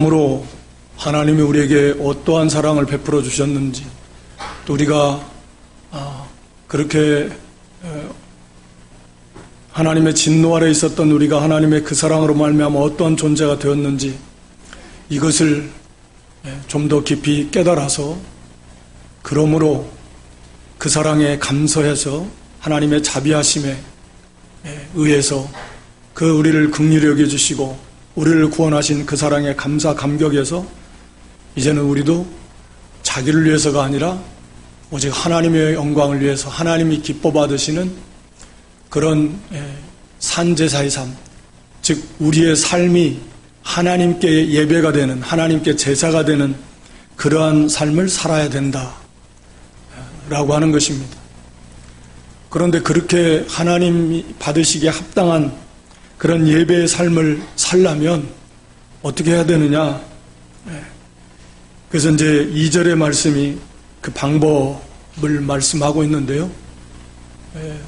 참으로 하나님이 우리에게 어떠한 사랑을 베풀어 주셨는지, 또 우리가 그렇게 하나님의 진노 아래 있었던 우리가 하나님의 그 사랑으로 말미암아 어떠한 존재가 되었는지, 이것을 좀 더 깊이 깨달아서 그러므로 그 사랑에 감사해서 하나님의 자비하심에 의해서 그 우리를 긍휼히 여겨주시고 우리를 구원하신 그 사랑에 감사 감격해서 이제는 우리도 자기를 위해서가 아니라 오직 하나님의 영광을 위해서 하나님이 기뻐 받으시는 그런 산제사의 삶, 즉 우리의 삶이 하나님께 예배가 되는, 하나님께 제사가 되는 그러한 삶을 살아야 된다 라고 하는 것입니다. 그런데 그렇게 하나님이 받으시기에 합당한 그런 예배의 삶을 살려면 어떻게 해야 되느냐? 그래서 이제 2절의 말씀이 그 방법을 말씀하고 있는데요.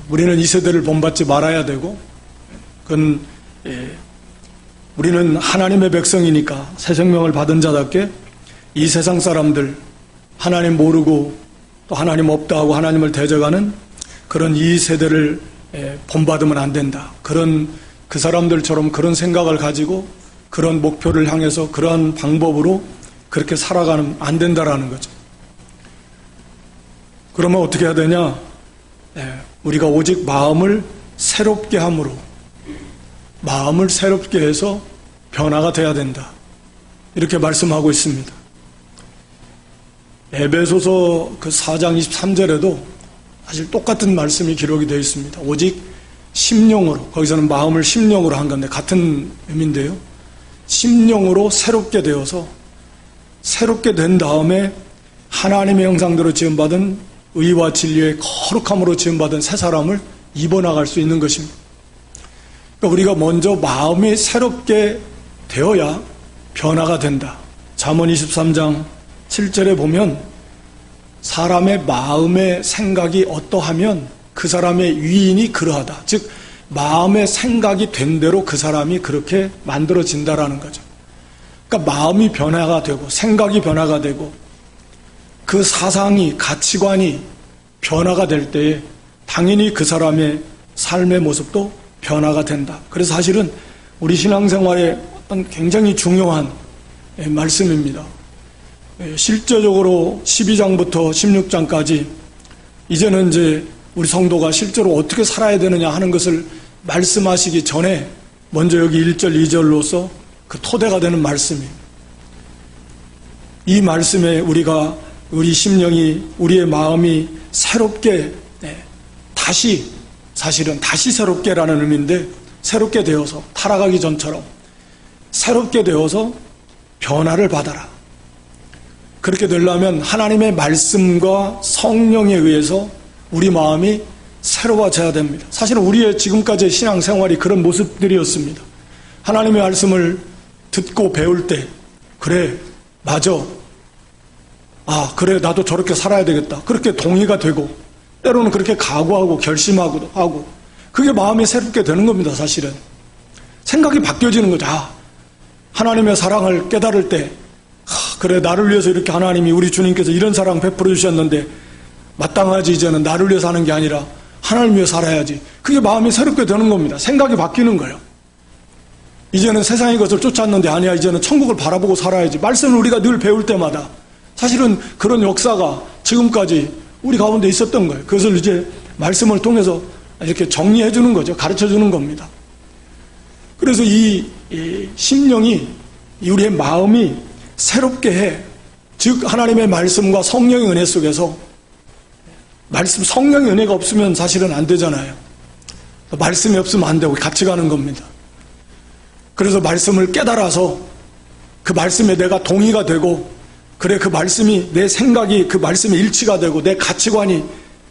우리는 이 세대를 본받지 말아야 되고, 그건 우리는 하나님의 백성이니까 새 생명을 받은 자답게 이 세상 사람들, 하나님 모르고 또 하나님 없다 하고 하나님을 대적하는 그런 이 세대를 본받으면 안 된다. 그 사람들처럼 그런 생각을 가지고 그런 목표를 향해서 그러한 방법으로 그렇게 살아가면 안 된다라는 거죠. 그러면 어떻게 해야 되냐? 우리가 오직 마음을 새롭게 함으로, 마음을 새롭게 해서 변화가 돼야 된다, 이렇게 말씀하고 있습니다. 에베소서 그 4장 23절에도 사실 똑같은 말씀이 기록이 되어 있습니다. 오직 심령으로, 거기서는 마음을 심령으로 한 건데 같은 의미인데요. 심령으로 새롭게 되어서, 새롭게 된 다음에 하나님의 형상대로 지음받은 의와 진리의 거룩함으로 지음받은 새 사람을 입어나갈 수 있는 것입니다. 그러니까 우리가 먼저 마음이 새롭게 되어야 변화가 된다. 잠언 23장 7절에 보면 사람의 마음의 생각이 어떠하면 그 사람의 위인이 그러하다. 즉 마음의 생각이 된 대로 그 사람이 그렇게 만들어진다라는 거죠. 그러니까 마음이 변화가 되고 생각이 변화가 되고 그 사상이, 가치관이 변화가 될 때에 당연히 그 사람의 삶의 모습도 변화가 된다. 그래서 사실은 우리 신앙생활에 어떤 굉장히 중요한 말씀입니다. 실제적으로 12장부터 16장까지 이제는 이제 우리 성도가 실제로 어떻게 살아야 되느냐 하는 것을 말씀하시기 전에 먼저 여기 1절, 2절로서 그 토대가 되는 말씀이에요. 이 말씀에 우리 심령이, 우리의 마음이 새롭게 사실은 다시 새롭게라는 의미인데, 새롭게 되어서 타락하기 전처럼 새롭게 되어서 변화를 받아라. 그렇게 되려면 하나님의 말씀과 성령에 의해서 우리 마음이 새로워져야 됩니다. 사실은 우리의 지금까지의 신앙생활이 그런 모습들이었습니다. 하나님의 말씀을 듣고 배울 때, 그래, 맞아, 그래, 나도 저렇게 살아야 되겠다, 그렇게 동의가 되고, 때로는 그렇게 각오하고 결심하고 하고, 그게 마음이 새롭게 되는 겁니다. 사실은 생각이 바뀌어지는 거죠. 하나님의 사랑을 깨달을 때, 그래, 나를 위해서 이렇게 하나님이, 우리 주님께서 이런 사랑 베풀어 주셨는데 마땅하지, 이제는 나를 위해서 하는 게 아니라 하나님 위해 살아야지. 그게 마음이 새롭게 되는 겁니다. 생각이 바뀌는 거예요. 이제는 세상의 것을 쫓았는데 아니야, 이제는 천국을 바라보고 살아야지. 말씀을 우리가 늘 배울 때마다 사실은 그런 역사가 지금까지 우리 가운데 있었던 거예요. 그것을 이제 말씀을 통해서 이렇게 정리해 주는 거죠. 가르쳐 주는 겁니다. 그래서 이 심령이, 우리의 마음이 새롭게 해. 즉 하나님의 말씀과 성령의 은혜 속에서, 성령의 은혜가 없으면 사실은 안 되잖아요. 말씀이 없으면 안 되고 같이 가는 겁니다. 그래서 말씀을 깨달아서 그 말씀에 내가 동의가 되고, 그래, 그 말씀이, 내 생각이 그 말씀에 일치가 되고, 내 가치관이,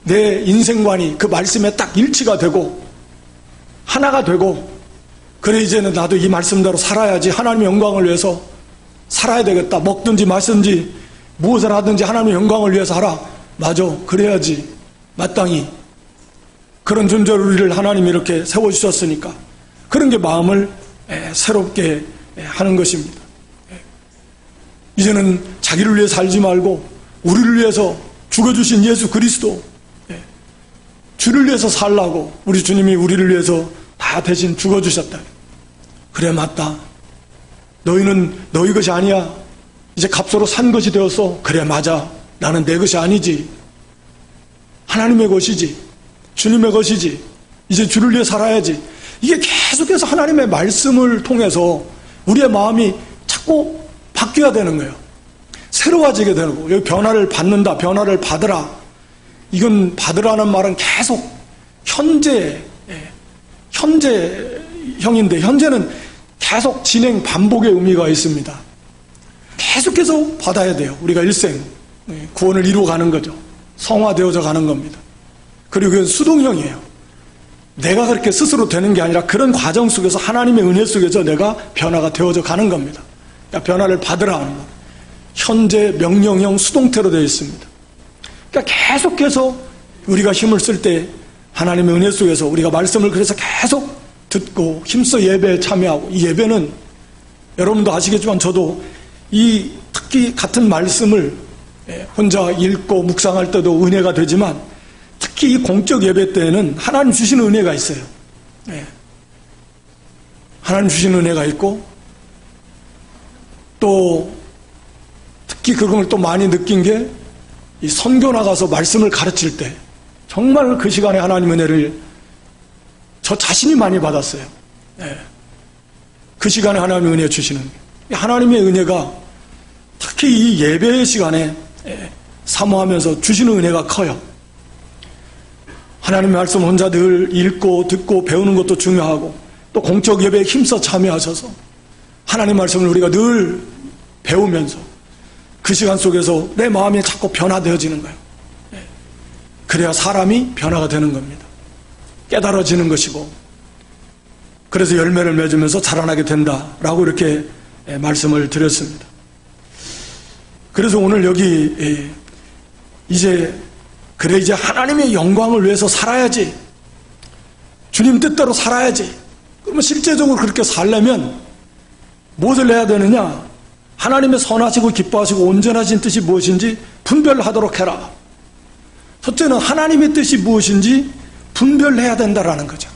내 인생관이 그 말씀에 딱 일치가 되고 하나가 되고, 그래, 이제는 나도 이 말씀대로 살아야지, 하나님의 영광을 위해서 살아야 되겠다. 먹든지 마시든지 무엇을 하든지 하나님의 영광을 위해서 하라. 맞아, 그래야지, 마땅히 그런 존재를 우리를 하나님이 이렇게 세워주셨으니까 그런 게 마음을 새롭게 하는 것입니다. 이제는 자기를 위해 살지 말고 우리를 위해서 죽어주신 예수 그리스도, 주를 위해서 살라고 우리 주님이 우리를 위해서 다 대신 죽어주셨다. 그래, 맞다. 너희는 너희 것이 아니야. 이제 값으로 산 것이 되었어. 그래, 맞아. 나는 내 것이 아니지. 하나님의 것이지. 주님의 것이지. 이제 주를 위해 살아야지. 이게 계속해서 하나님의 말씀을 통해서 우리의 마음이 자꾸 바뀌어야 되는 거예요. 새로워지게 되는 거고, 여기 변화를 받는다, 변화를 받으라. 이건 받으라는 말은 계속 현재형인데, 현재는 계속 진행, 반복의 의미가 있습니다. 계속해서 받아야 돼요. 우리가 일생 구원을 이루어가는 거죠. 성화되어져 가는 겁니다. 그리고 그건 수동형이에요. 내가 그렇게 스스로 되는 게 아니라 그런 과정 속에서 하나님의 은혜 속에서 내가 변화가 되어져 가는 겁니다. 그러니까 변화를 받으라 하는 거. 현재 명령형 수동태로 되어 있습니다. 그러니까 계속해서 우리가 힘을 쓸 때 하나님의 은혜 속에서 우리가 말씀을 그래서 계속 듣고 힘써 예배에 참여하고, 이 예배는 여러분도 아시겠지만 저도 이 특히 같은 말씀을 혼자 읽고 묵상할 때도 은혜가 되지만, 특히 이 공적 예배 때에는 하나님 주시는 은혜가 있어요. 하나님 주시는 은혜가 있고, 또 특히 그걸 또 많이 느낀 게, 이 선교 나가서 말씀을 가르칠 때 정말 그 시간에 하나님 은혜를 저 자신이 많이 받았어요. 그 시간에 하나님의 은혜 주시는, 하나님의 은혜가 특히 이 예배 시간에 사모하면서 주시는 은혜가 커요. 하나님의 말씀 혼자 늘 읽고 듣고 배우는 것도 중요하고, 또 공적 예배에 힘써 참여하셔서 하나님 말씀을 우리가 늘 배우면서 그 시간 속에서 내 마음이 자꾸 변화되어지는 거예요. 그래야 사람이 변화가 되는 겁니다. 깨달아지는 것이고, 그래서 열매를 맺으면서 자라나게 된다라고 이렇게 말씀을 드렸습니다. 그래서 오늘 여기 이제 하나님의 영광을 위해서 살아야지, 주님 뜻대로 살아야지. 그러면 실제적으로 그렇게 살려면 무엇을 해야 되느냐? 하나님의 선하시고 기뻐하시고 온전하신 뜻이 무엇인지 분별하도록 해라. 첫째는 하나님의 뜻이 무엇인지 분별해야 된다라는 거죠.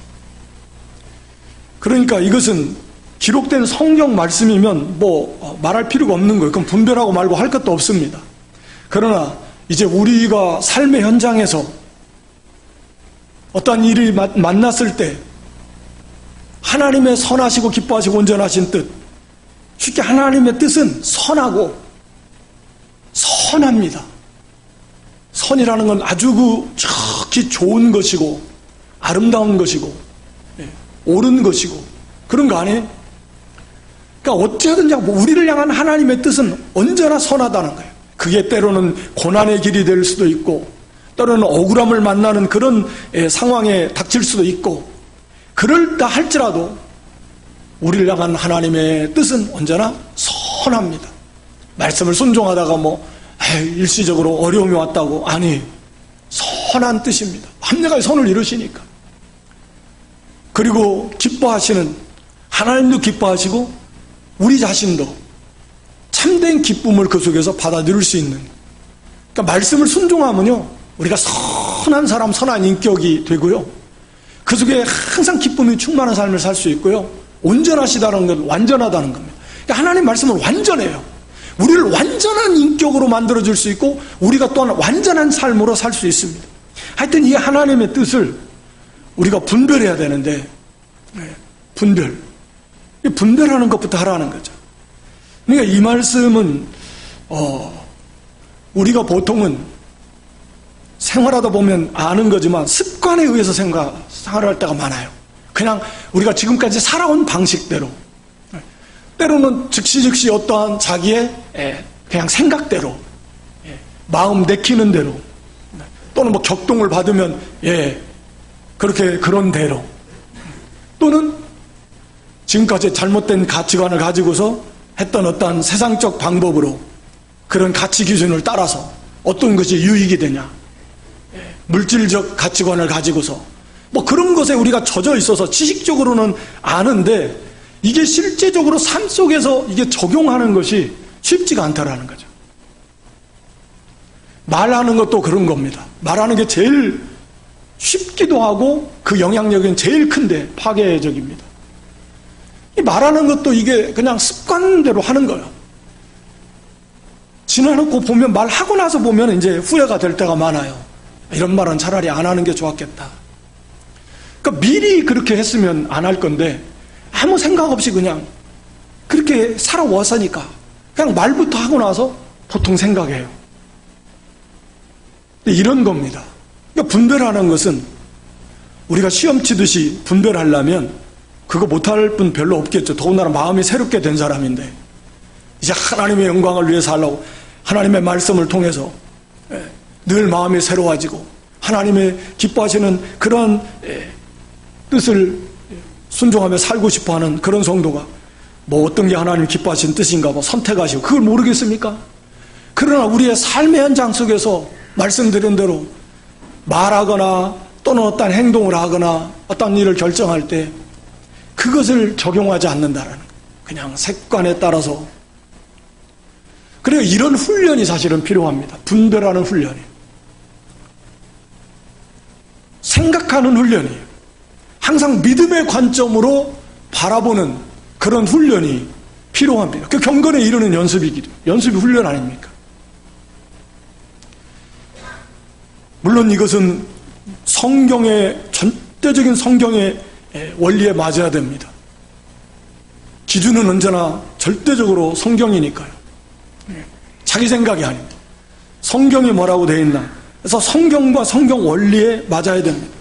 그러니까 이것은 기록된 성경 말씀이면 말할 필요가 없는 거예요. 그럼 분별하고 말고 할 것도 없습니다. 그러나 이제 우리가 삶의 현장에서 어떤 일이 만났을 때 하나님의 선하시고 기뻐하시고 온전하신 뜻, 쉽게 하나님의 뜻은 선하고 선합니다. 선이라는 건 아주 정확히 좋은 것이고 아름다운 것이고 옳은 것이고 그런 거 아니에요? 그러니까 어쨌든지 우리를 향한 하나님의 뜻은 언제나 선하다는 거예요. 그게 때로는 고난의 길이 될 수도 있고, 때로는 억울함을 만나는 그런 상황에 닥칠 수도 있고, 그럴다 할지라도 우리를 향한 하나님의 뜻은 언제나 선합니다. 말씀을 순종하다가 일시적으로 어려움이 왔다고, 아니, 선한 뜻입니다. 합력하게 선을 이루시니까. 그리고 기뻐하시는, 하나님도 기뻐하시고 우리 자신도 참된 기쁨을 그 속에서 받아들일 수 있는, 그러니까 말씀을 순종하면요 우리가 선한 사람, 선한 인격이 되고요, 그 속에 항상 기쁨이 충만한 삶을 살 수 있고요, 온전하시다는 건 완전하다는 겁니다. 그러니까 하나님 말씀은 완전해요. 우리를 완전한 인격으로 만들어줄 수 있고, 우리가 또한 완전한 삶으로 살 수 있습니다. 하여튼 이 하나님의 뜻을 우리가 분별해야 되는데, 분별하는 것부터 하라는 거죠. 그러니까 이 말씀은 우리가 보통은 생활하다 보면 아는 거지만 습관에 의해서 생활할 때가 많아요. 그냥 우리가 지금까지 살아온 방식대로, 때로는 즉시 어떠한 자기의 그냥 생각대로, 마음 내키는 대로, 또는 격동을 받으면 그런 대로, 또는 지금까지 잘못된 가치관을 가지고서 했던 어떠한 세상적 방법으로 그런 가치 기준을 따라서 어떤 것이 유익이 되냐, 물질적 가치관을 가지고서 그런 것에 우리가 젖어 있어서 지식적으로는 아는데, 이게 실제적으로 삶 속에서 이게 적용하는 것이 쉽지가 않다라는 거죠. 말하는 것도 그런 겁니다. 말하는 게 제일 쉽기도 하고 그 영향력은 제일 큰데 파괴적입니다. 이 말하는 것도 이게 그냥 습관대로 하는 거예요. 지나놓고 보면, 말하고 나서 보면 이제 후회가 될 때가 많아요. 이런 말은 차라리 안 하는 게 좋았겠다. 그러니까 미리 그렇게 했으면 안 할 건데 아무 생각 없이 그냥 그렇게 살아왔으니까 그냥 말부터 하고 나서 보통 생각해요. 이런 겁니다. 그러니까 분별하는 것은 우리가 시험 치듯이 분별하려면 그거 못할 분 별로 없겠죠. 더군다나 마음이 새롭게 된 사람인데 이제 하나님의 영광을 위해서 하려고 하나님의 말씀을 통해서 늘 마음이 새로워지고 하나님의 기뻐하시는 그런 뜻을 순종하며 살고 싶어하는 그런 성도가 뭐 어떤 게 하나님 기뻐하시는 뜻인가 뭐 선택하시고 그걸 모르겠습니까? 그러나 우리의 삶의 현장 속에서 말씀드린 대로 말하거나 또는 어떤 행동을 하거나 어떤 일을 결정할 때 그것을 적용하지 않는다라는 거예요. 그냥 습관에 따라서. 그래서 이런 훈련이 사실은 필요합니다. 분별하는 훈련이. 생각하는 훈련이에요. 항상 믿음의 관점으로 바라보는 그런 훈련이 필요합니다. 그 경건에 이르는 연습이 훈련 아닙니까? 물론 이것은 성경의 전대적인 성경의 원리에 맞아야 됩니다. 기준은 언제나 절대적으로 성경이니까요. 자기 생각이 아닙니다. 성경이 뭐라고 되어 있나? 그래서 성경과 성경 원리에 맞아야 됩니다.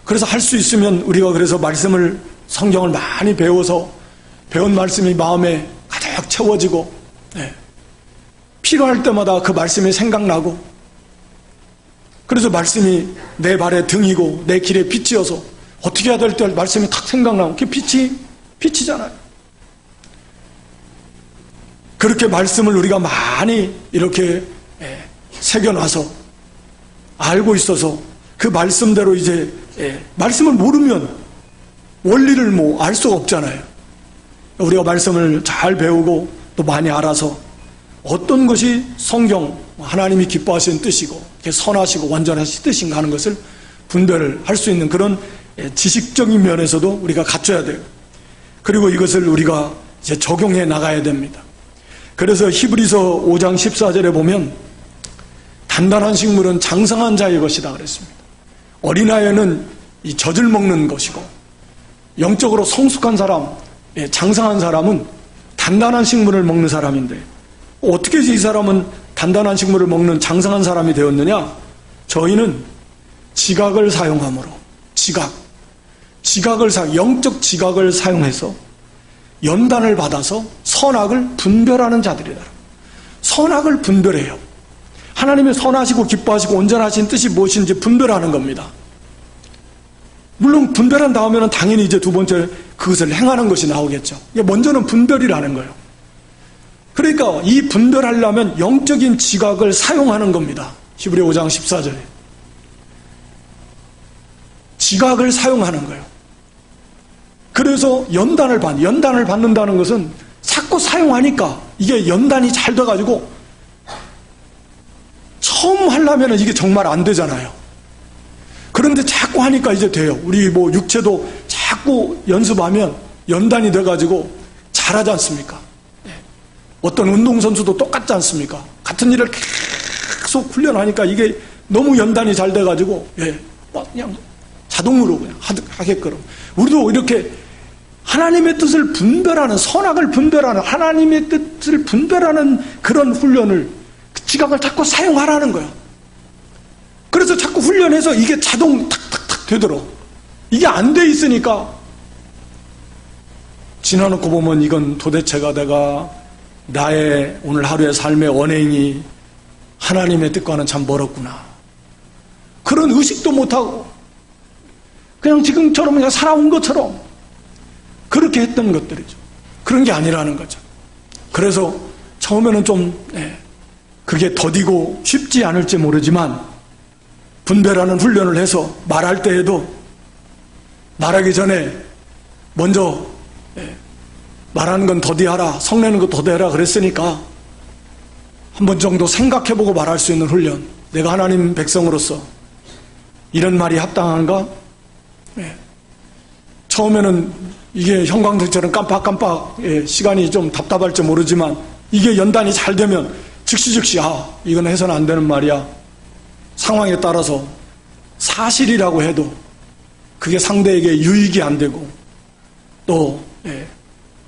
그래서 할 수 있으면 우리가 그래서 말씀을 성경을 많이 배워서 배운 말씀이 마음에 가득 채워지고 필요할 때마다 그 말씀이 생각나고 그래서 말씀이 내 발의 등이고 내 길의 빛이어서 어떻게 해야 될 때 말씀이 탁 생각나고 그게 빛이잖아요. 그렇게 말씀을 우리가 많이 이렇게 새겨놔서 알고 있어서 그 말씀대로 이제 말씀을 모르면 원리를 뭐 알 수가 없잖아요. 우리가 말씀을 잘 배우고 또 많이 알아서 어떤 것이 성경 하나님이 기뻐하시는 뜻이고 선하시고 완전하신 뜻인가 하는 것을 분별을 할 수 있는 그런 지식적인 면에서도 우리가 갖춰야 돼요. 그리고 이것을 우리가 이제 적용해 나가야 됩니다. 그래서 히브리서 5장 14절에 보면 단단한 식물은 장성한 자의 것이다 그랬습니다. 어린아이는 이 젖을 먹는 것이고 영적으로 성숙한 사람, 장성한 사람은 단단한 식물을 먹는 사람인데 어떻게 이 사람은 단단한 식물을 먹는 장성한 사람이 되었느냐? 저희는 지각을 사용함으로 영적 지각을 사용해서 연단을 받아서 선악을 분별하는 자들이다. 선악을 분별해요. 하나님의 선하시고 기뻐하시고 온전하신 뜻이 무엇인지 분별하는 겁니다. 물론 분별한 다음에는 당연히 이제 두 번째 그것을 행하는 것이 나오겠죠. 먼저는 분별이라는 거예요. 그러니까 이 분별하려면 영적인 지각을 사용하는 겁니다. 히브리 5장 14절에 지각을 사용하는 거예요. 그래서 연단을 받는다는 것은 자꾸 사용하니까 이게 연단이 잘 돼가지고 처음 하려면 이게 정말 안 되잖아요. 그런데 자꾸 하니까 이제 돼요. 우리 뭐 육체도 자꾸 연습하면 연단이 돼가지고 잘하지 않습니까? 어떤 운동선수도 똑같지 않습니까? 같은 일을 계속 훈련하니까 이게 너무 연단이 잘 돼가지고 그냥 자동으로 그냥 하게끔 우리도 이렇게 하나님의 뜻을 분별하는 선악을 분별하는 하나님의 뜻을 분별하는 그런 훈련을 지각을 자꾸 사용하라는 거예요. 그래서 자꾸 훈련해서 이게 자동 탁탁탁 되도록 이게 안 돼 있으니까 지나놓고 보면 이건 도대체가 내가 나의 오늘 하루의 삶의 언행이 하나님의 뜻과는 참 멀었구나. 그런 의식도 못하고 그냥 지금처럼 그냥 살아온 것처럼 그렇게 했던 것들이죠. 그런 게 아니라는 거죠. 그래서 처음에는 좀 그게 더디고 쉽지 않을지 모르지만 분별하는 훈련을 해서 말할 때에도 말하기 전에 먼저 말하는 건 더디하라, 성내는 거 더디하라 그랬으니까 한 번 정도 생각해보고 말할 수 있는 훈련. 내가 하나님 백성으로서 이런 말이 합당한가? 예. 처음에는 이게 형광등처럼 깜빡깜빡 시간이 좀 답답할지 모르지만 이게 연단이 잘 되면 즉시 이건 해서는 안 되는 말이야. 상황에 따라서 사실이라고 해도 그게 상대에게 유익이 안 되고 또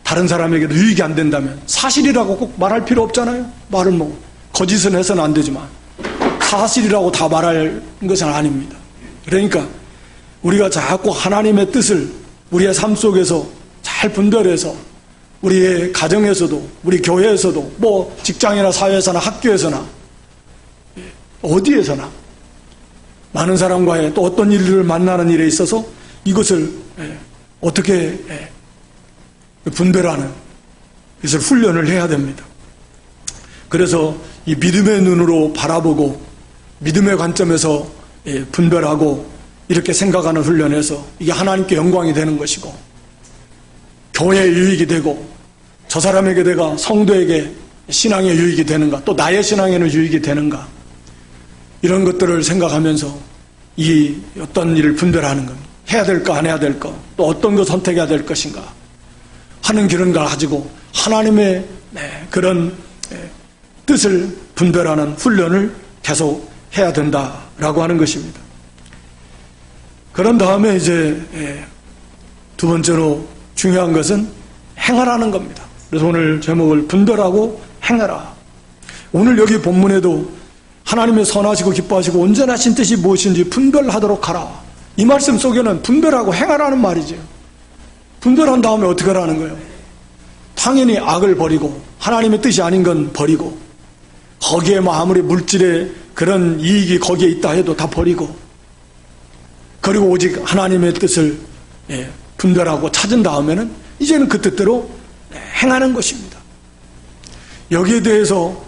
다른 사람에게도 유익이 안 된다면 사실이라고 꼭 말할 필요 없잖아요. 말을 뭐 거짓은 해서는 안 되지만 사실이라고 다 말할 것은 아닙니다. 그러니까 우리가 자꾸 하나님의 뜻을 우리의 삶 속에서 잘 분별해서 우리의 가정에서도 우리 교회에서도 뭐 직장이나 사회에서나 학교에서나 어디에서나 많은 사람과의 또 어떤 일들을 만나는 일에 있어서 이것을 어떻게 분별하는 것을 훈련을 해야 됩니다. 그래서 이 믿음의 눈으로 바라보고 믿음의 관점에서 분별하고 이렇게 생각하는 훈련에서 이게 하나님께 영광이 되는 것이고 교회에 유익이 되고 저 사람에게 내가 성도에게 신앙에 유익이 되는가 또 나의 신앙에는 유익이 되는가 이런 것들을 생각하면서 이 어떤 일을 분별하는 겁니다. 해야 될까 안 해야 될까 또 어떤 거 선택해야 될 것인가 하는 길을 가지고 하나님의 그런 뜻을 분별하는 훈련을 계속 해야 된다라고 하는 것입니다. 그런 다음에 이제 두 번째로 중요한 것은 행하라는 겁니다. 그래서 오늘 제목을 분별하고 행하라. 오늘 여기 본문에도 하나님의 선하시고 기뻐하시고 온전하신 뜻이 무엇인지 분별하도록 하라. 이 말씀 속에는 분별하고 행하라는 말이죠. 분별한 다음에 어떻게 하라는 거예요? 당연히 악을 버리고 하나님의 뜻이 아닌 건 버리고 거기에 뭐 아무리 물질의 그런 이익이 거기에 있다 해도 다 버리고 그리고 오직 하나님의 뜻을 분별하고 찾은 다음에는 이제는 그 뜻대로 행하는 것입니다. 여기에 대해서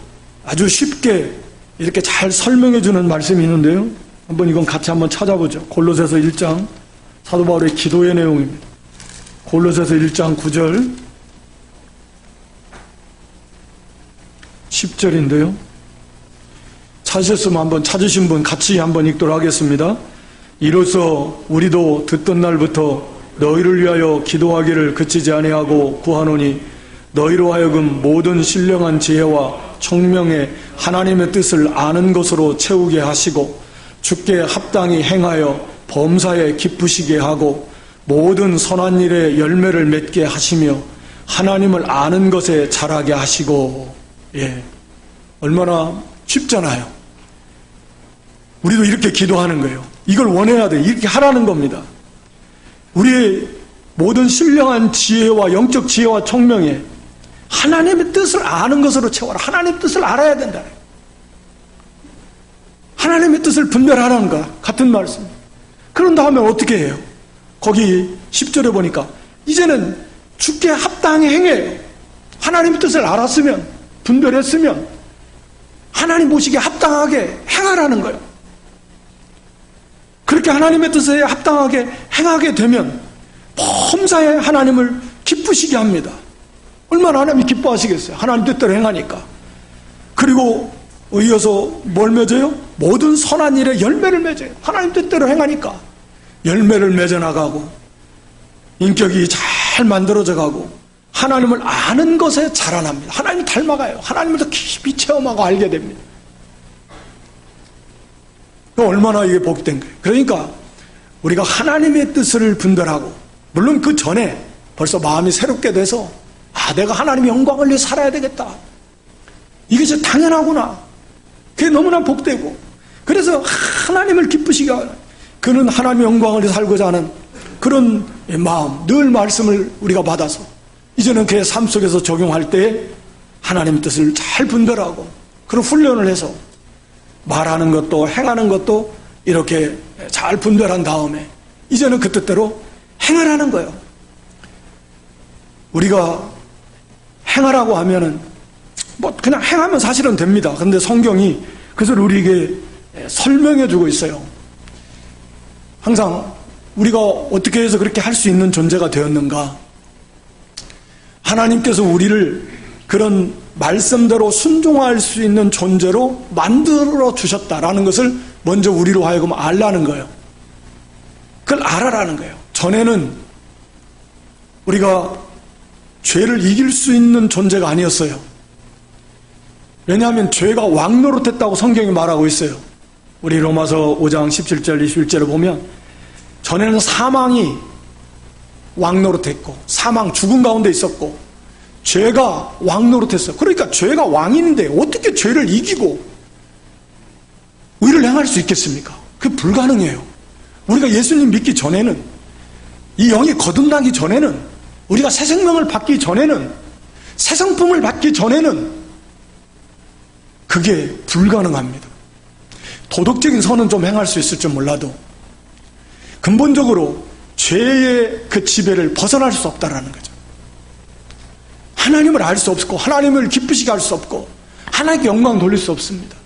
아주 쉽게 이렇게 잘 설명해 주는 말씀이 있는데요. 한번 이건 같이 한번 찾아보죠. 골로새서 1장 사도 바울의 기도의 내용입니다. 골로새서 1장 9절 10절인데요. 찾으셨으면 한번 찾으신 분 같이 한번 읽도록 하겠습니다. 이로써 우리도 듣던 날부터 너희를 위하여 기도하기를 그치지 아니하고 구하노니 너희로 하여금 모든 신령한 지혜와 청명에 하나님의 뜻을 아는 것으로 채우게 하시고 주께 합당히 행하여 범사에 기쁘시게 하고 모든 선한 일에 열매를 맺게 하시며 하나님을 아는 것에 자라게 하시고 얼마나 쉽잖아요. 우리도 이렇게 기도하는 거예요. 이걸 원해야 돼. 이렇게 하라는 겁니다. 우리의 모든 신령한 지혜와 영적 지혜와 청명에 하나님의 뜻을 아는 것으로 채워라. 하나님의 뜻을 알아야 된다. 하나님의 뜻을 분별하라는 것 같은 말씀. 그런 다음에 어떻게 해요? 거기 10절에 보니까 이제는 주께 합당히 행해요. 하나님의 뜻을 알았으면 분별했으면 하나님 보시기에 합당하게 행하라는 거예요. 그렇게 하나님의 뜻에 합당하게 행하게 되면 범사에 하나님을 기쁘시게 합니다. 얼마나 하나님이 기뻐하시겠어요. 하나님 뜻대로 행하니까. 그리고 이어서 뭘 맺어요? 모든 선한 일에 열매를 맺어요. 하나님 뜻대로 행하니까 열매를 맺어나가고 인격이 잘 만들어져 가고 하나님을 아는 것에 자라납니다. 하나님을 닮아가요. 하나님을 더 깊이 체험하고 알게 됩니다. 얼마나 이게 복된 거예요. 그러니까 우리가 하나님의 뜻을 분별하고 물론 그 전에 벌써 마음이 새롭게 돼서 내가 하나님의 영광을 위해 살아야 되겠다. 이게 진짜 당연하구나. 그게 너무나 복되고 그래서 하나님을 기쁘시게 하는 그는 하나님의 영광을 위해 살고자 하는 그런 마음 늘 말씀을 우리가 받아서 이제는 그의 삶 속에서 적용할 때 하나님의 뜻을 잘 분별하고 그런 훈련을 해서 말하는 것도 행하는 것도 이렇게 잘 분별한 다음에 이제는 그 뜻대로 행하라는 거예요. 우리가 행하라고 하면은 뭐 그냥 행하면 사실은 됩니다. 그런데 성경이 그것을 우리에게 설명해 주고 있어요. 항상 우리가 어떻게 해서 그렇게 할 수 있는 존재가 되었는가? 하나님께서 우리를 그런 말씀대로 순종할 수 있는 존재로 만들어 주셨다라는 것을 먼저 우리로 하여금 알라는 거예요. 그걸 알아라는 거예요. 전에는 우리가 죄를 이길 수 있는 존재가 아니었어요. 왜냐하면 죄가 왕노릇했다고 성경이 말하고 있어요. 우리 로마서 5장 17절 21절을 보면 전에는 사망이 왕노릇했고 사망 죽음 가운데 있었고 죄가 왕노릇했어요. 그러니까 죄가 왕인데 어떻게 죄를 이기고 의를 행할 수 있겠습니까? 그게 불가능해요. 우리가 예수님 믿기 전에는, 이 영이 거듭나기 전에는, 우리가 새 생명을 받기 전에는, 새 성품을 받기 전에는 그게 불가능합니다. 도덕적인 선은 좀 행할 수 있을지 몰라도 근본적으로 죄의 그 지배를 벗어날 수 없다라는 거죠. 하나님을 알 수 없고 하나님을 기쁘시게 할 수 없고 하나님께 영광 돌릴 수 없습니다.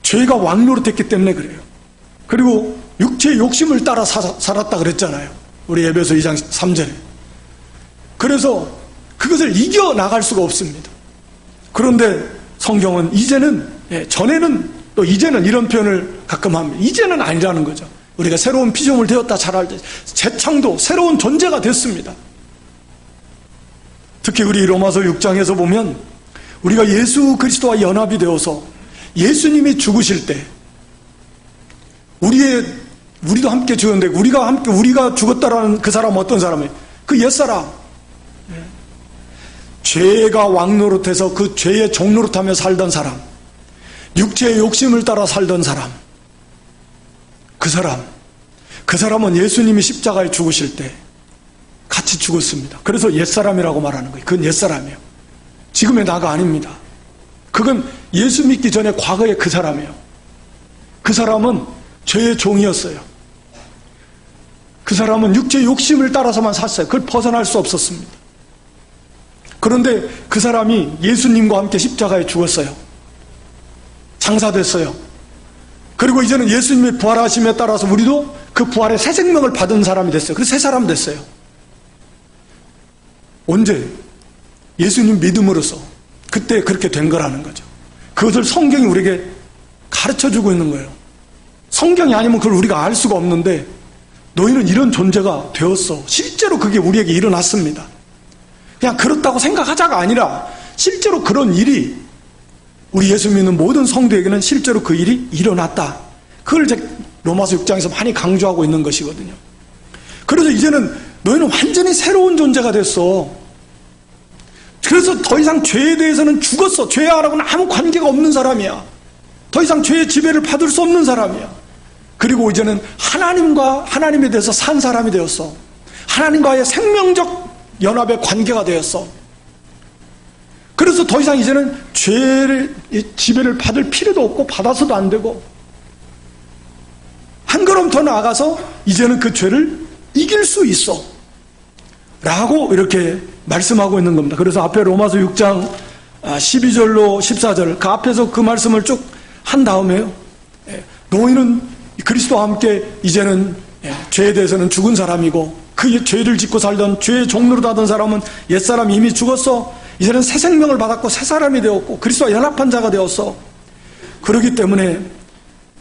죄가 왕노릇했기 때문에 그래요. 그리고 육체의 욕심을 따라 살았다 그랬잖아요. 우리 에베소 2장 3절에. 그래서 그것을 이겨나갈 수가 없습니다. 그런데 성경은 이제는, 전에는 또 이제는 이런 표현을 가끔 합니다. 이제는 아니라는 거죠. 우리가 새로운 피조물 되었다 자랄 때 재창도 새로운 존재가 됐습니다. 특히 우리 로마서 6장에서 보면 우리가 예수 그리스도와 연합이 되어서 예수님이 죽으실 때 우리도 함께 죽었는데 우리가 죽었다라는 그 사람은 어떤 사람이에요? 그 옛사람. 죄가 왕노릇해서 그 죄의 종노릇하며 살던 사람, 육체의 욕심을 따라 살던 사람, 그 사람은 예수님이 십자가에 죽으실 때 같이 죽었습니다. 그래서 옛사람이라고 말하는 거예요. 그건 옛사람이에요. 지금의 나가 아닙니다. 그건 예수 믿기 전에 과거의 그 사람이에요. 그 사람은 죄의 종이었어요. 그 사람은 육체의 욕심을 따라서만 샀어요. 그걸 벗어날 수 없었습니다. 그런데 그 사람이 예수님과 함께 십자가에 죽었어요. 장사됐어요. 그리고 이제는 예수님의 부활하심에 따라서 우리도 그 부활의 새 생명을 받은 사람이 됐어요. 그래서 새 사람 됐어요. 언제? 예수님 믿음으로써 그때 그렇게 된 거라는 거죠. 그것을 성경이 우리에게 가르쳐주고 있는 거예요. 성경이 아니면 그걸 우리가 알 수가 없는데 너희는 이런 존재가 되었어. 실제로 그게 우리에게 일어났습니다. 그냥 그렇다고 생각하자가 아니라 실제로 그런 일이 우리 예수 믿는 모든 성도에게는 실제로 그 일이 일어났다. 그걸 이제 로마서 6장에서 많이 강조하고 있는 것이거든요. 그래서 이제는 너희는 완전히 새로운 존재가 됐어. 그래서 더 이상 죄에 대해서는 죽었어. 죄하고는 아무 관계가 없는 사람이야. 더 이상 죄의 지배를 받을 수 없는 사람이야. 그리고 이제는 하나님에 대해서 산 사람이 되었어. 하나님과의 생명적 연합의 관계가 되었어. 그래서 더 이상 이제는 죄의 지배를 받을 필요도 없고 받아서도 안 되고 한 걸음 더 나아가서 이제는 그 죄를 이길 수 있어 라고 이렇게 말씀하고 있는 겁니다. 그래서 앞에 로마서 6장 12절로 14절 그 앞에서 그 말씀을 쭉 한 다음에요, 너희는 그리스도와 함께 이제는 죄에 대해서는 죽은 사람이고 그 죄를 짓고 살던 죄의 종로로 하던 사람은 옛사람이 이미 죽었어. 이제는 새 생명을 받았고 새 사람이 되었고 그리스도와 연합한 자가 되었어. 그렇기 때문에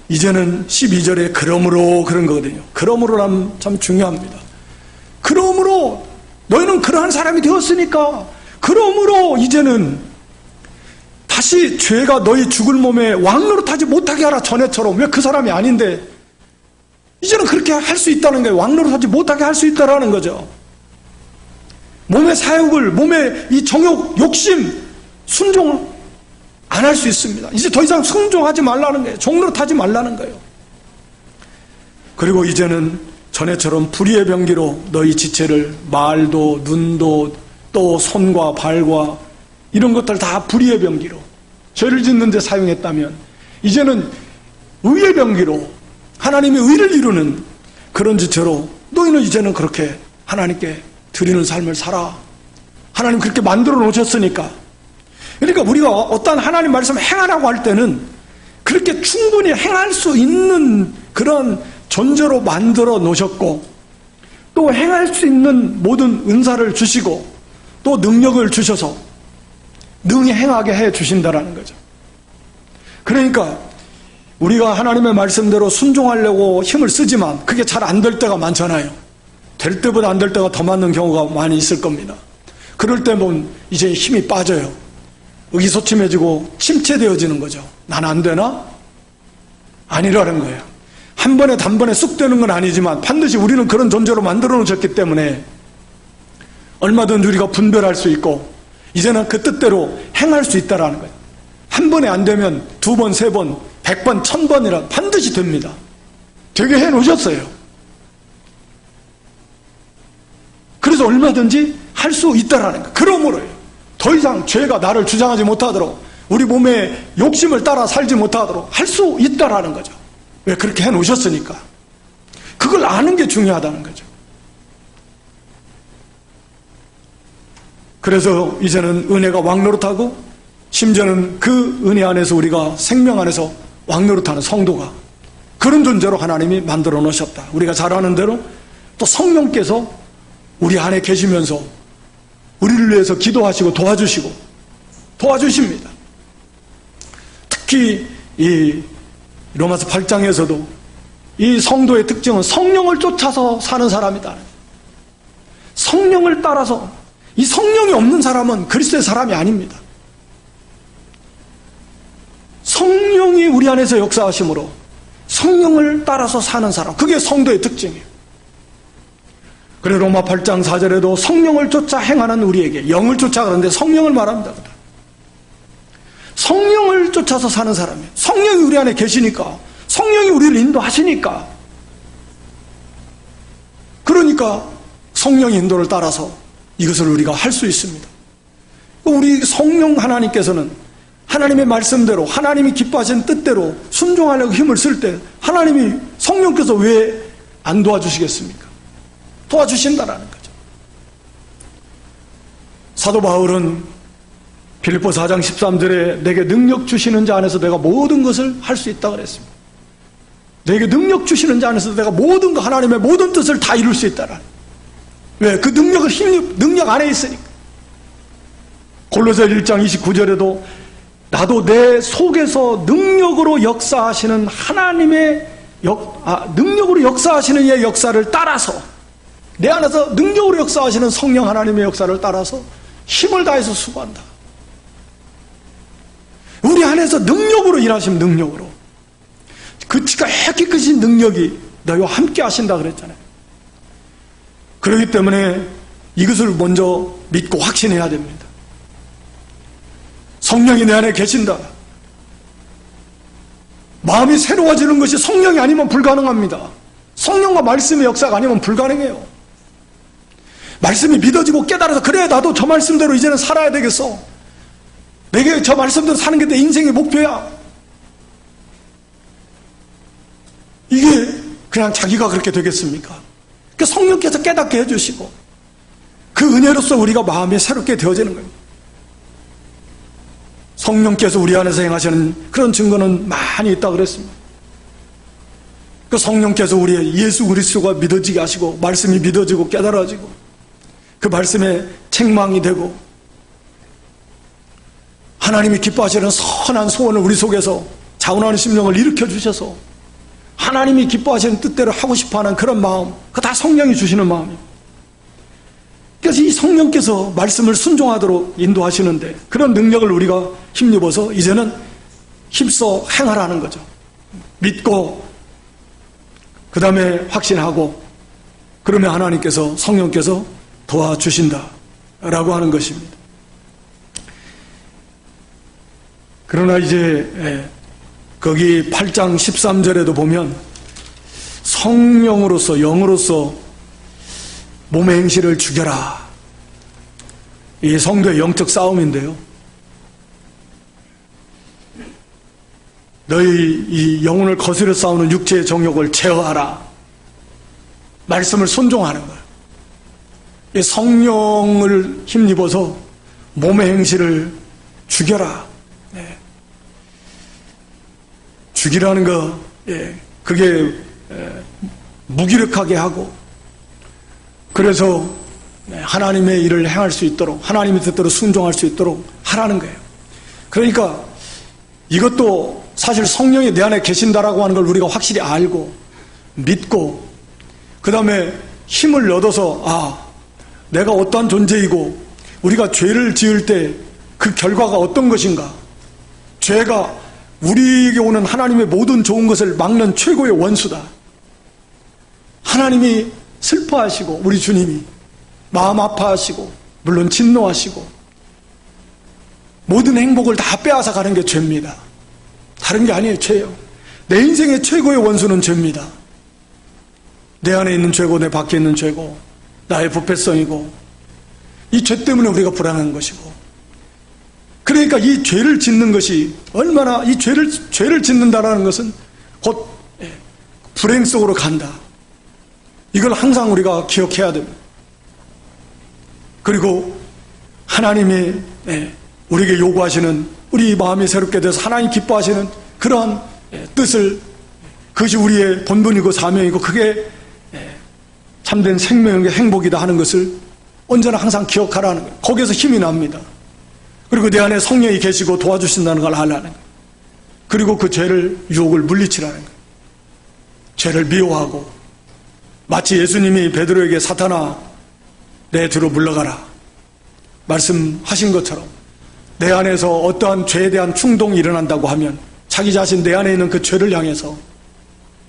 이제는 12절에 그러므로 그런 거거든요. 그러므로라면 참 중요합니다. 그러므로 너희는 그러한 사람이 되었으니까 그러므로 이제는 다시 죄가 너희 죽을 몸에 왕노릇하지 못하게 하라. 전에처럼. 왜 그 사람이 아닌데 이제는 그렇게 할 수 있다는 거예요. 왕노릇하지 못하게 할 수 있다라는 거죠. 몸의 사욕을, 몸의 이 정욕, 욕심, 순종 안 할 수 있습니다. 이제 더 이상 순종하지 말라는 거예요. 종노릇하지 말라는 거예요. 그리고 이제는 전에처럼 불의의 병기로 너희 지체를 말도 눈도 또 손과 발과 이런 것들 다 불의의 병기로 죄를 짓는 데 사용했다면 이제는 의의 병기로 하나님의 의를 이루는 그런 지체로 너희는 이제는 그렇게 하나님께 드리는 삶을 살아. 하나님 그렇게 만들어 놓으셨으니까. 그러니까 우리가 어떤 하나님 말씀을 행하라고 할 때는 그렇게 충분히 행할 수 있는 그런 존재로 만들어 놓으셨고 또 또 행할 수 있는 모든 은사를 주시고 또 능력을 주셔서 능히 행하게 해 주신다라는 거죠. 그러니까 우리가 하나님의 말씀대로 순종하려고 힘을 쓰지만 그게 잘 안 될 때가 많잖아요. 될 때보다 안 될 때가 더 많은 경우가 많이 있을 겁니다. 그럴 때 보면 이제 힘이 빠져요. 의기소침해지고 침체되어지는 거죠. 난 안 되나? 아니라는 거예요. 한 번에 단번에 쑥 되는 건 아니지만 반드시 우리는 그런 존재로 만들어 놓으셨기 때문에 얼마든지 우리가 분별할 수 있고 이제는 그 뜻대로 행할 수 있다라는 거예요. 한 번에 안 되면 두 번, 세 번, 100번, 1000번이라 반드시 됩니다. 되게 해 놓으셨어요. 그래서 얼마든지 할 수 있다라는 거예요. 그러므로요. 더 이상 죄가 나를 주장하지 못하도록 우리 몸의 욕심을 따라 살지 못하도록 할 수 있다라는 거죠. 왜? 그렇게 해 놓으셨으니까. 그걸 아는 게 중요하다는 거죠. 그래서 이제는 은혜가 왕노릇하고 심지어는 그 은혜 안에서 우리가 생명 안에서 왕노릇하는 성도가 그런 존재로 하나님이 만들어 놓으셨다. 우리가 잘 아는 대로 또 성령께서 우리 안에 계시면서 우리를 위해서 기도하시고 도와주십니다. 특히 이 로마서 8장에서도 이 성도의 특징은 성령을 쫓아서 사는 사람이다. 성령을 따라서, 이 성령이 없는 사람은 그리스도의 사람이 아닙니다. 성령이 우리 안에서 역사하심으로 성령을 따라서 사는 사람, 그게 성도의 특징이에요. 그래 로마 8장 4절에도 성령을 쫓아 행하는 우리에게, 영을 쫓아 그러는데 성령을 말합니다. 성령을 쫓아서 사는 사람이에요. 성령이 우리 안에 계시니까, 성령이 우리를 인도하시니까, 그러니까 성령의 인도를 따라서 이것을 우리가 할 수 있습니다. 우리 성령 하나님께서는 하나님의 말씀대로, 하나님이 기뻐하시는 뜻대로 순종하려고 힘을 쓸 때 하나님이, 성령께서 왜 안 도와주시겠습니까? 도와주신다라는 거죠. 사도 바울은 빌립보 4장 13절에 내게 능력 주시는 자 안에서 내가 모든 것을 할 수 있다고 그랬습니다. 내게 능력 주시는 자 안에서 내가 모든 것, 하나님의 모든 뜻을 다 이룰 수 있다라는. 왜? 그 능력을 능력 안에 있으니까. 골로새 1장 29절에도 나도 내 속에서 능력으로 역사하시는 하나님의 능력으로 역사하시는 이의 역사를 따라서, 내 안에서 능력으로 역사하시는 성령 하나님의 역사를 따라서 힘을 다해서 수고한다. 우리 안에서 능력으로 일하시면 능력으로, 그 지극히 크신 능력이 너희와 함께 하신다 그랬잖아요. 그렇기 때문에 이것을 먼저 믿고 확신해야 됩니다. 성령이 내 안에 계신다. 마음이 새로워지는 것이 성령이 아니면 불가능합니다. 성령과 말씀의 역사가 아니면 불가능해요. 말씀이 믿어지고 깨달아서, 그래 나도 저 말씀대로 이제는 살아야 되겠어, 내게 저 말씀대로 사는 게 내 인생의 목표야, 이게 그냥 자기가 그렇게 되겠습니까? 그러니까 성령께서 깨닫게 해주시고 그 은혜로서 우리가 마음이 새롭게 되어지는 겁니다. 성령께서 우리 안에서 행하시는 그런 증거는 많이 있다고 그랬습니다. 그 성령께서 우리의 예수 그리스도가 믿어지게 하시고, 말씀이 믿어지고 깨달아지고 그 말씀에 책망이 되고, 하나님이 기뻐하시는 선한 소원을 우리 속에서 자원하는 심령을 일으켜 주셔서 하나님이 기뻐하시는 뜻대로 하고 싶어하는 그런 마음, 그거 다 성령이 주시는 마음이에요. 그래서 이 성령께서 말씀을 순종하도록 인도하시는데 그런 능력을 우리가 힘입어서 이제는 힘써 행하라는 거죠. 믿고 그 다음에 확신하고, 그러면 하나님께서, 성령께서 도와주신다라고 하는 것입니다. 그러나 이제 거기 8장 13절에도 보면 성령으로서, 영으로서 몸의 행실을 죽여라. 이 성도의 영적 싸움인데요. 너희 이 영혼을 거스려 싸우는 육체의 정욕을 제어하라. 말씀을 순종하는 거예요. 이 성령을 힘입어서 몸의 행실을 죽여라. 네. 죽이라는 거, 그게 무기력하게 하고 그래서 하나님의 일을 행할 수 있도록, 하나님의 뜻대로 순종할 수 있도록 하라는 거예요. 그러니까 이것도 사실 성령이 내 안에 계신다라고 하는 걸 우리가 확실히 알고 믿고, 그 다음에 힘을 얻어서 내가 어떠한 존재이고 우리가 죄를 지을 때 그 결과가 어떤 것인가, 죄가 우리에게 오는 하나님의 모든 좋은 것을 막는 최고의 원수다. 하나님이 슬퍼하시고 우리 주님이 마음 아파하시고 물론 진노하시고 모든 행복을 다 빼앗아 가는 게 죄입니다. 다른 게 아니에요. 죄예요. 내 인생의 최고의 원수는 죄입니다. 내 안에 있는 죄고 내 밖에 있는 죄고 나의 부패성이고, 이 죄 때문에 우리가 불안한 것이고, 그러니까 이 죄를 짓는 것이 얼마나, 이 죄를 짓는다라는 것은 곧 불행 속으로 간다. 이걸 항상 우리가 기억해야 됩니다. 그리고 하나님이 우리에게 요구하시는, 우리 마음이 새롭게 돼서 하나님 기뻐하시는 그러한 뜻을, 그것이 우리의 본분이고 사명이고 그게 참된 생명의 행복이다 하는 것을 언제나 항상 기억하라는 거예요. 거기에서 힘이 납니다. 그리고 내 안에 성령이 계시고 도와주신다는 걸 알라는 거예요. 그리고 그 죄를, 유혹을 물리치라는 거예요. 죄를 미워하고, 마치 예수님이 베드로에게 사탄아 내 뒤로 물러가라 말씀하신 것처럼, 내 안에서 어떠한 죄에 대한 충동이 일어난다고 하면 자기 자신 내 안에 있는 그 죄를 향해서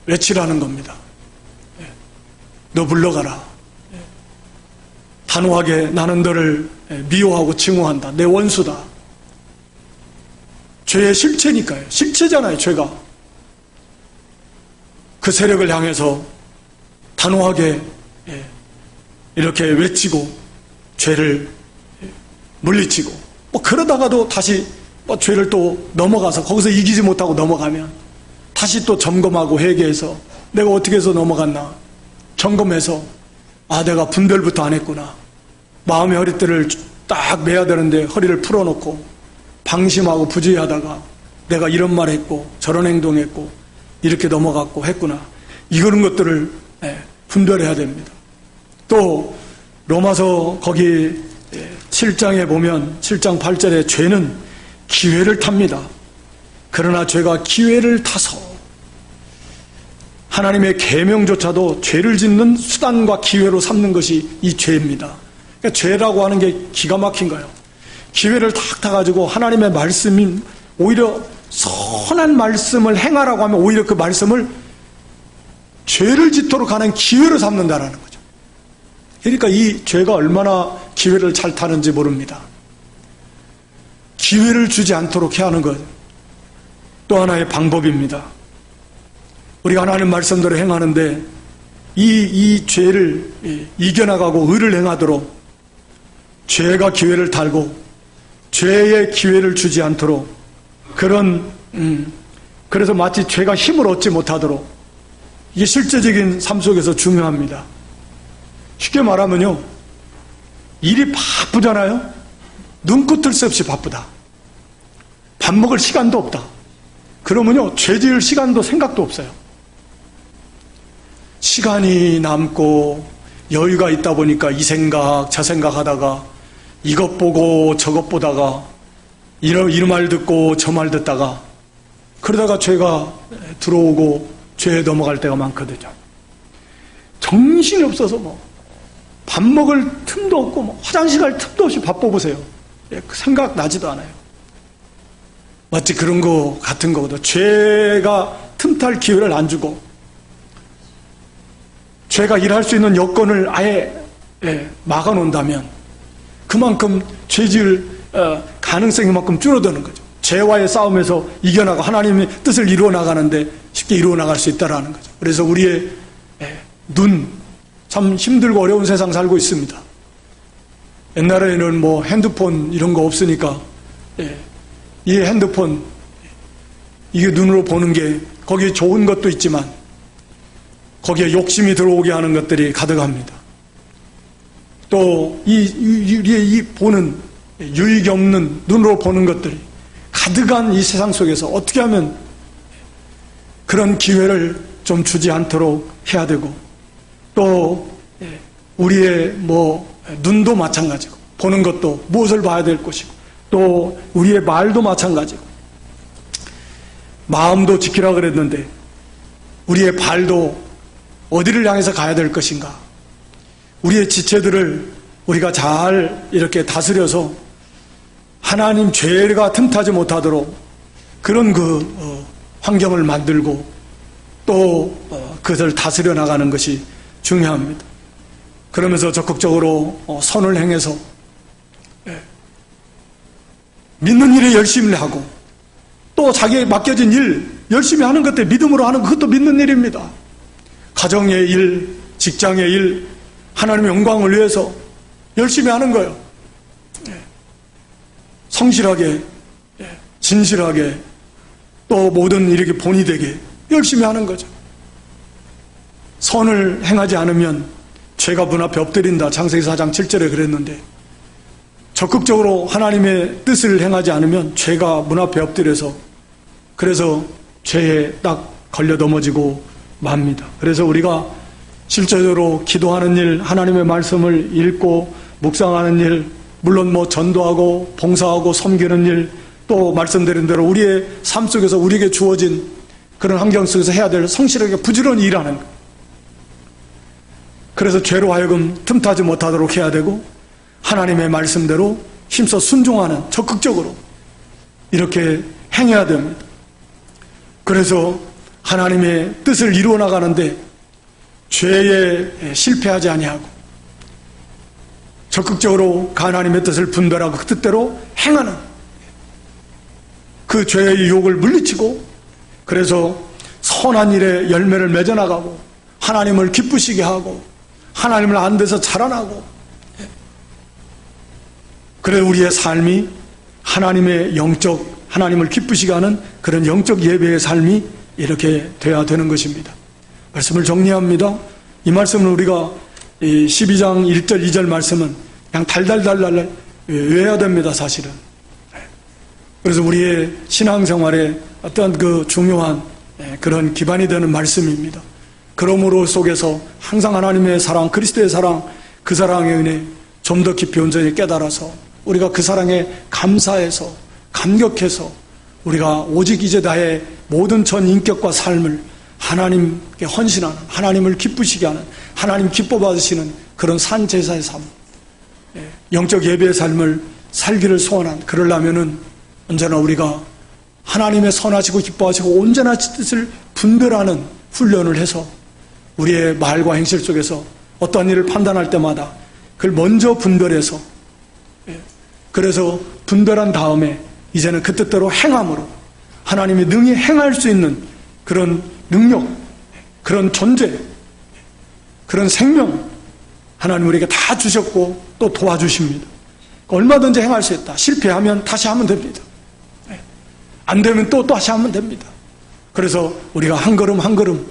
외치라는 겁니다. 너 물러가라. 단호하게 나는 너를 미워하고 증오한다. 내 원수다. 죄의 실체니까요. 실체잖아요, 죄가. 그 세력을 향해서 단호하게 이렇게 외치고 죄를 물리치고, 그러다가도 다시 죄를 또 넘어가서 거기서 이기지 못하고 넘어가면 다시 또 점검하고 회개해서 내가 어떻게 해서 넘어갔나 점검해서, 내가 분별부터 안 했구나. 마음의 허리띠를 딱 매야 되는데 허리를 풀어놓고 방심하고 부주의하다가 내가 이런 말 했고 저런 행동했고 이렇게 넘어갔고 했구나. 이런 것들을 분별해야 됩니다. 또 로마서 거기 7장에 보면 7장 8절에 죄는 기회를 탑니다. 그러나 죄가 기회를 타서, 하나님의 계명조차도 죄를 짓는 수단과 기회로 삼는 것이 이 죄입니다. 그러니까 죄라고 하는 게 기가 막힌 거예요. 기회를 탁 타가지고 하나님의 말씀이 오히려 선한 말씀을 행하라고 하면 오히려 그 말씀을 죄를 짓도록 하는 기회로 삼는다라는 거죠. 그러니까 이 죄가 얼마나 기회를 잘 타는지 모릅니다. 기회를 주지 않도록 해야 하는 것, 또 하나의 방법입니다. 우리가 하나님 말씀대로 행하는데 이 죄를 이겨나가고 의를 행하도록 죄가 기회를 달고 죄의 기회를 주지 않도록, 그래서 마치 죄가 힘을 얻지 못하도록, 이게 실제적인 삶 속에서 중요합니다. 쉽게 말하면요, 일이 바쁘잖아요. 눈꽃을 새 없이 바쁘다. 밥 먹을 시간도 없다. 그러면요, 죄 지을 시간도 생각도 없어요. 시간이 남고 여유가 있다 보니까 이 생각 저 생각 하다가 이것 보고 저것 보다가 이 말 듣고 저 말 듣다가 그러다가 죄가 들어오고 죄에 넘어갈 때가 많거든요. 정신이 없어서 밥 먹을 틈도 없고 화장실 갈 틈도 없이 바빠보세요. 생각 나지도 않아요. 마치 그런 거 같은 거거든요. 죄가 틈탈 기회를 안 주고 죄가 일할 수 있는 여건을 아예 막아놓는다면 그만큼 죄 지을 가능성이 그만큼 줄어드는 거죠. 죄와의 싸움에서 이겨나가 하나님의 뜻을 이루어 나가는데 쉽게 이루어 나갈 수 있다는 거죠. 그래서 우리의 눈, 참 힘들고 어려운 세상 살고 있습니다. 옛날에는 핸드폰 이런 거 없으니까 이 핸드폰, 이게 눈으로 보는 게 거기에 좋은 것도 있지만 거기에 욕심이 들어오게 하는 것들이 가득합니다. 또 이 보는 유익이 없는 눈으로 보는 것들이 가득한 이 세상 속에서 어떻게 하면 그런 기회를 좀 주지 않도록 해야 되고, 또 우리의 눈도 마찬가지고, 보는 것도 무엇을 봐야 될 것이고, 또 우리의 말도 마찬가지고, 마음도 지키라 그랬는데 우리의 발도 어디를 향해서 가야 될 것인가, 우리의 지체들을 우리가 잘 이렇게 다스려서 하나님 죄가 틈타지 못하도록 그런 환경을 만들고 또 그것을 다스려 나가는 것이 중요합니다. 그러면서 적극적으로 선을 행해서 믿는 일에 열심히 하고, 또 자기에 맡겨진 일 열심히 하는 것도 믿음으로 하는 그것도 믿는 일입니다. 가정의 일, 직장의 일, 하나님의 영광을 위해서 열심히 하는 거예요. 성실하게, 진실하게, 또 모든 이렇게 본이 되게 열심히 하는 거죠. 선을 행하지 않으면 죄가 문 앞에 엎드린다. 창세기 4장 7절에 그랬는데, 적극적으로 하나님의 뜻을 행하지 않으면 죄가 문 앞에 엎드려서 그래서 죄에 딱 걸려 넘어지고 맙니다. 그래서 우리가 실제적으로 기도하는 일, 하나님의 말씀을 읽고 묵상하는 일, 물론 전도하고 봉사하고 섬기는 일, 또 말씀드린 대로 우리의 삶 속에서 우리에게 주어진 그런 환경 속에서 해야 될 성실하게 부지런히 일하는 것. 그래서 죄로 하여금 틈타지 못하도록 해야 되고, 하나님의 말씀대로 힘써 순종하는, 적극적으로 이렇게 행해야 됩니다. 그래서 하나님의 뜻을 이루어 나가는데 죄에 실패하지 아니하고 적극적으로 하나님의 뜻을 분별하고 그 뜻대로 행하는, 그 죄의 유혹을 물리치고, 그래서 선한 일에 열매를 맺어나가고 하나님을 기쁘시게 하고 하나님을 안 돼서 자라나고, 그래 우리의 삶이 하나님의 하나님을 기쁘시게 하는 그런 영적 예배의 삶이 이렇게 돼야 되는 것입니다. 말씀을 정리합니다. 이 말씀은 우리가 12장 1절 2절 말씀은 그냥 달달달달 외워야 됩니다, 사실은. 그래서 우리의 신앙생활에 어떤 중요한 그런 기반이 되는 말씀입니다. 그러므로 속에서 항상 하나님의 사랑, 그리스도의 사랑, 그 사랑에 은혜 좀 더 깊이 온전히 깨달아서 우리가 그 사랑에 감사해서 감격해서 우리가 오직 이제 나의 모든 전 인격과 삶을 하나님께 헌신하는, 하나님을 기쁘시게 하는, 하나님 기뻐 받으시는 그런 산제사의 삶, 영적 예배의 삶을 살기를 소원한, 그러려면은 언제나 우리가 하나님의 선하시고 기뻐하시고 온전한 뜻을 분별하는 훈련을 해서 우리의 말과 행실 속에서 어떤 일을 판단할 때마다 그걸 먼저 분별해서, 그래서 분별한 다음에 이제는 그 뜻대로 행함으로 하나님이 능히 행할 수 있는 그런 능력, 그런 존재, 그런 생명 하나님 우리에게 다 주셨고 또 도와주십니다. 얼마든지 행할 수 있다. 실패하면 다시 하면 됩니다. 안 되면 또 다시 하면 됩니다. 그래서 우리가 한 걸음 한 걸음,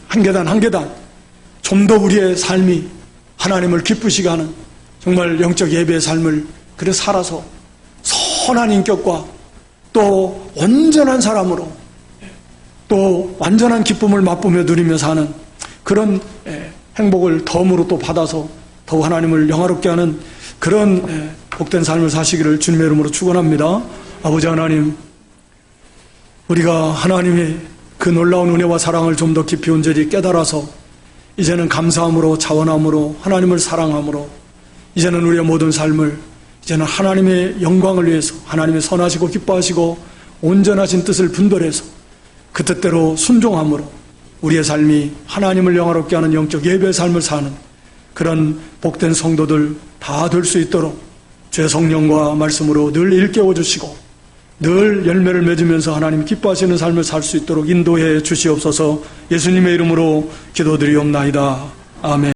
한 계단 한 계단 좀 더 우리의 삶이 하나님을 기쁘시게 하는 정말 영적 예배의 삶을 그래 살아서 선한 인격과 또 온전한 사람으로 또 완전한 기쁨을 맛보며 누리며 사는 그런 행복을 덤으로 또 받아서 더욱 하나님을 영화롭게 하는 그런 복된 삶을 사시기를 주님의 이름으로 축원합니다. 아버지 하나님, 우리가 하나님의 그 놀라운 은혜와 사랑을 좀 더 깊이 온전히 깨달아서 이제는 감사함으로, 자원함으로, 하나님을 사랑함으로 이제는 우리의 모든 삶을 이제는 하나님의 영광을 위해서 하나님의 선하시고 기뻐하시고 온전하신 뜻을 분별해서 그 뜻대로 순종함으로 우리의 삶이 하나님을 영화롭게 하는 영적 예배의 삶을 사는 그런 복된 성도들 다 될 수 있도록 주의 성령과 말씀으로 늘 일깨워 주시고 늘 열매를 맺으면서 하나님 기뻐하시는 삶을 살 수 있도록 인도해 주시옵소서. 예수님의 이름으로 기도드리옵나이다. 아멘.